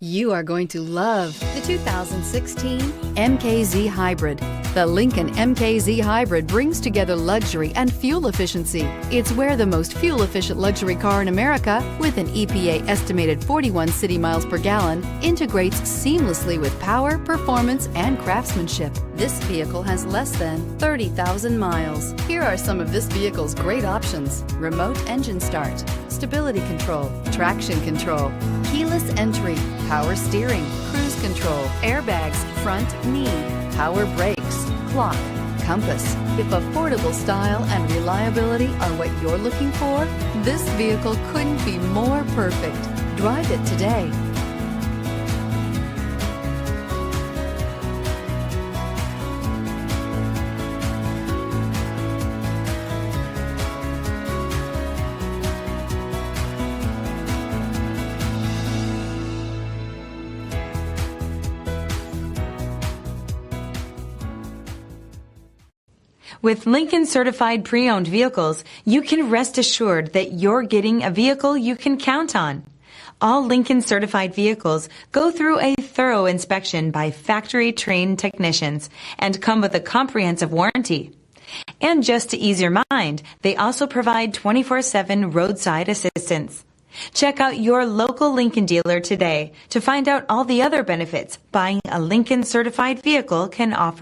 You are going to love the 2016 MKZ Hybrid. The Lincoln MKZ Hybrid brings together luxury and fuel efficiency. It's where the most fuel-efficient luxury car in America, with an EPA estimated 41 city miles per gallon, integrates seamlessly with power, performance, and craftsmanship. This vehicle has less than 30,000 miles. Here are some of this vehicle's great options: remote engine start, stability control, traction control, keyless entry, power steering, cruise control, airbags, front knee, power brakes, clock, compass. If affordable style and reliability are what you're looking for, this vehicle couldn't be more perfect. Drive it today. With Lincoln certified pre-owned vehicles, you can rest assured that you're getting a vehicle you can count on. All Lincoln certified vehicles go through a thorough inspection by factory trained technicians and come with a comprehensive warranty. And just to ease your mind, they also provide 24/7 roadside assistance. Check out your local Lincoln dealer today to find out all the other benefits buying a Lincoln certified vehicle can offer.